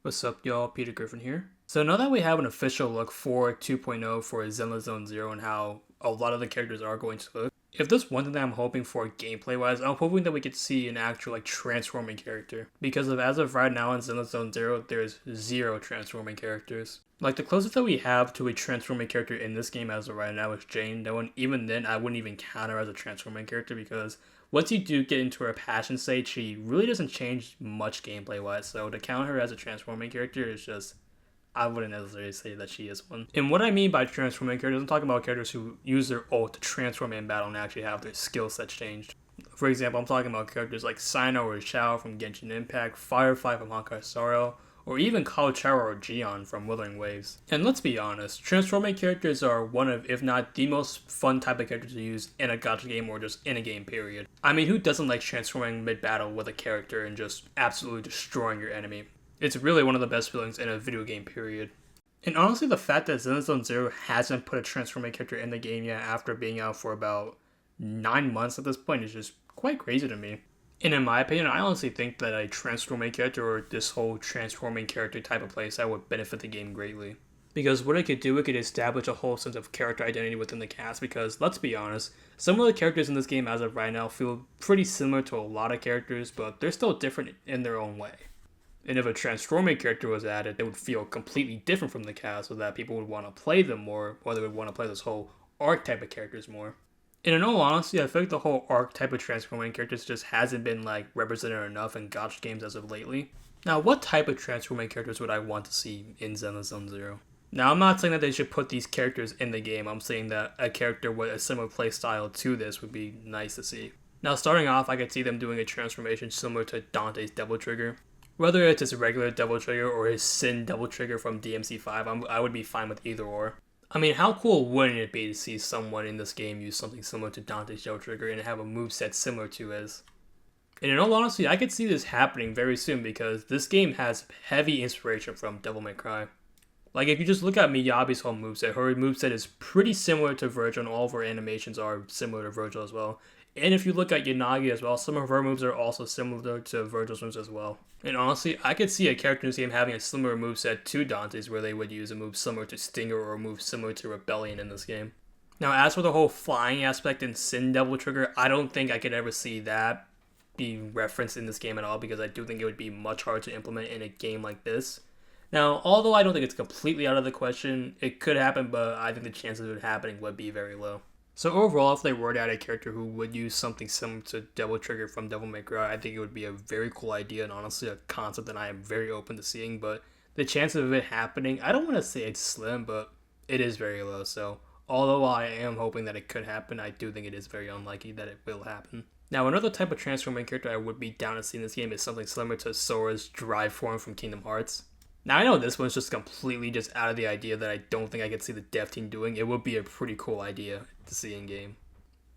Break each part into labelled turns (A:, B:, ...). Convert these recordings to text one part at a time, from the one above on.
A: What's up, y'all? Peter Griffin here. So now that we have an official look for 2.0 for Zenless Zone Zero and how a lot of the characters are going to look, if there's one thing that I'm hoping for gameplay-wise, I'm hoping that we could see an actual transforming character. Because as of right now in Zenless Zone Zero, there's zero transforming characters. The closest that we have to a transforming character in this game as of right now is Jane. No one, even then, I wouldn't even count her as a transforming character because once you do get into her passion state, she really doesn't change much gameplay wise. So to count her as a transforming character is just, I wouldn't necessarily say that she is one. And what I mean by transforming characters, I'm talking about characters who use their ult to transform in battle and actually have their skill sets changed. For example, I'm talking about characters like Sino or Xiao from Genshin Impact, Firefly from Honkai Star Rail, or even Kaochara or Gion from Wuthering Waves. And let's be honest, transforming characters are one of, if not the most fun type of characters to use in a gacha game or just in a game period. I mean, who doesn't like transforming mid-battle with a character and just absolutely destroying your enemy? It's really one of the best feelings in a video game period. And honestly, the fact that Zenless Zone Zero hasn't put a transforming character in the game yet after being out for about 9 months at this point is just quite crazy to me. And in my opinion, I honestly think that a transforming character or this whole transforming character type of playstyle would benefit the game greatly. Because what it could do, it could establish a whole sense of character identity within the cast because, let's be honest, some of the characters in this game as of right now feel pretty similar to a lot of characters, but they're still different in their own way. And if a transforming character was added, it would feel completely different from the cast so that people would want to play them more, or they would want to play this whole arc type of characters more. And in all honesty, I feel like the whole arc type of transforming characters just hasn't been represented enough in gacha games as of lately. Now, what type of transforming characters would I want to see in Zenless Zone Zero? Now, I'm not saying that they should put these characters in the game. I'm saying that a character with a similar playstyle to this would be nice to see. Now, starting off, I could see them doing a transformation similar to Dante's Devil Trigger. Whether it's his regular Devil Trigger or his Sin Devil Trigger from DMC5, I would be fine with either or. I mean, how cool wouldn't it be to see someone in this game use something similar to Dante's Devil Trigger and have a moveset similar to his? And in all honesty, I could see this happening very soon because this game has heavy inspiration from Devil May Cry. If you just look at Miyabi's whole moveset, her moveset is pretty similar to Virgil and all of her animations are similar to Virgil as well. And if you look at Yanagi as well, some of her moves are also similar to Virgil's moves as well. And honestly, I could see a character in this game having a similar moveset to Dante's where they would use a move similar to Stinger or a move similar to Rebellion in this game. Now, as for the whole flying aspect in Sin Devil Trigger, I don't think I could ever see that be referenced in this game at all because I do think it would be much harder to implement in a game like this. Now, although I don't think it's completely out of the question, it could happen, but I think the chances of it happening would be very low. So overall, if they were to add a character who would use something similar to Devil Trigger from Devil May Cry, I think it would be a very cool idea and honestly a concept that I am very open to seeing. But the chances of it happening, I don't want to say it's slim, but it is very low. So although I am hoping that it could happen, I do think it is very unlikely that it will happen. Now, another type of transforming character I would be down to see in this game is something similar to Sora's drive form from Kingdom Hearts. Now, I know this one's just completely just out of the idea that I don't think I could see the dev team doing. It would be a pretty cool idea to see in game.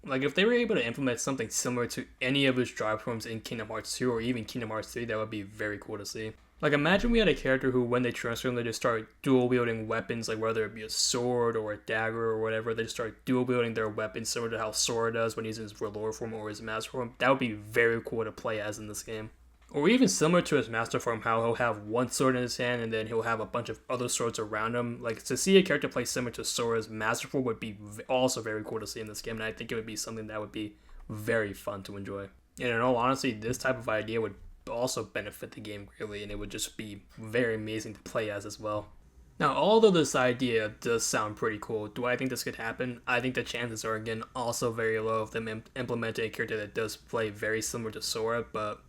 A: If they were able to implement something similar to any of his drive forms in Kingdom Hearts 2 or even Kingdom Hearts 3, that would be very cool to see. Imagine we had a character who, when they transform, they just start dual-wielding weapons, whether it be a sword or a dagger or whatever, they just start dual-wielding their weapons similar to how Sora does when he's in his Velour form or his Master form. That would be very cool to play as in this game. Or even similar to his Master form, how he'll have one sword in his hand and then he'll have a bunch of other swords around him. To see a character play similar to Sora's Master form would be also very cool to see in this game, and I think it would be something that would be very fun to enjoy. And in all honesty, this type of idea would also benefit the game greatly, and it would just be very amazing to play as well. Now, although this idea does sound pretty cool, do I think this could happen? I think the chances are, again, also very low of them implementing a character that does play very similar to Sora, but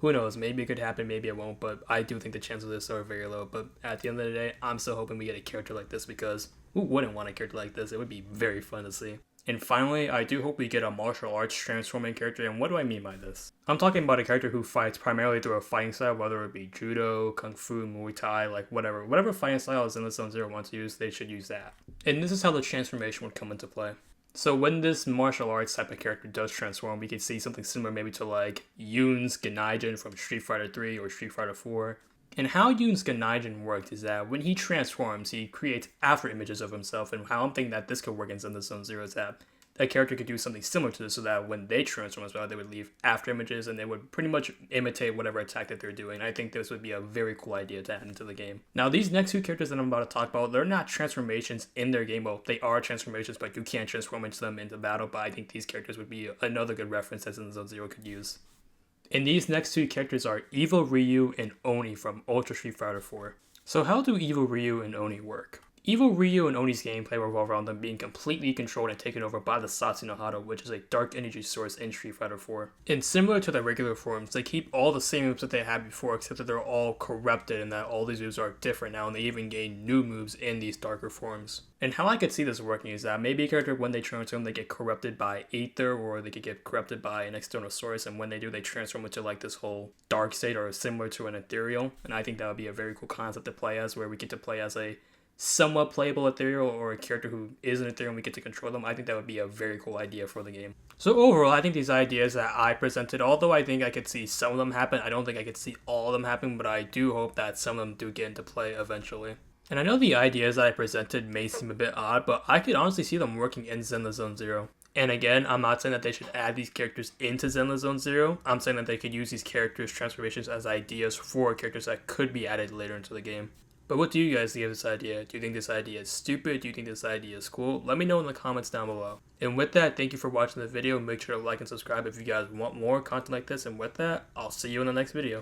A: who knows, maybe it could happen, maybe it won't, but I do think the chances of this are very low. But at the end of the day, I'm still hoping we get a character like this because who wouldn't want a character like this? It would be very fun to see. And finally, I do hope we get a martial arts transforming character, and what do I mean by this? I'm talking about a character who fights primarily through a fighting style, whether it be Judo, Kung Fu, Muay Thai, whatever fighting style Zenless Zone Zero wants to use, they should use that. And this is how the transformation would come into play. So when this martial arts type of character does transform, we could see something similar maybe to Yoon's Ganeijin from Street Fighter 3 or Street Fighter 4. And how Yoon's Ganeijin worked is that when he transforms, he creates after images of himself, and how I'm thinking that this could work in Zenless Zone Zero is that a character could do something similar to this so that when they transform as well, they would leave after images and they would pretty much imitate whatever attack that they're doing. I think this would be a very cool idea to add into the game. Now, these next two characters that I'm about to talk about, they're not transformations in their game. Well, they are transformations, but you can't transform into them into battle. But I think these characters would be another good reference that Zenless Zero could use. And these next two characters are Evil Ryu and Oni from Ultra Street Fighter 4. So how do Evil Ryu and Oni work? Evil Ryu and Oni's gameplay revolve around them being completely controlled and taken over by the Satsu no Hado, which is a dark energy source in Street Fighter 4. And similar to the regular forms, they keep all the same moves that they had before, except that they're all corrupted and that all these moves are different now, and they even gain new moves in these darker forms. And how I could see this working is that maybe a character, when they transform, they get corrupted by Aether, or they could get corrupted by an external source, and when they do, they transform into like this whole dark state or similar to an ethereal. And I think that would be a very cool concept to play as, where we get to play as a somewhat playable ethereal or a character who is an ethereal and we get to control them. I think that would be a very cool idea for the game. So overall, I think these ideas that I presented, although I think I could see some of them happen, I don't think I could see all of them happen, but I do hope that some of them do get into play eventually. And I know the ideas that I presented may seem a bit odd, but I could honestly see them working in Zenless Zone Zero. And again, I'm not saying that they should add these characters into Zenless Zone Zero. I'm saying that they could use these characters' transformations as ideas for characters that could be added later into the game. But what do you guys think of this idea? Do you think this idea is stupid? Do you think this idea is cool? Let me know in the comments down below. And with that, thank you for watching the video. Make sure to like and subscribe if you guys want more content like this. And with that, I'll see you in the next video.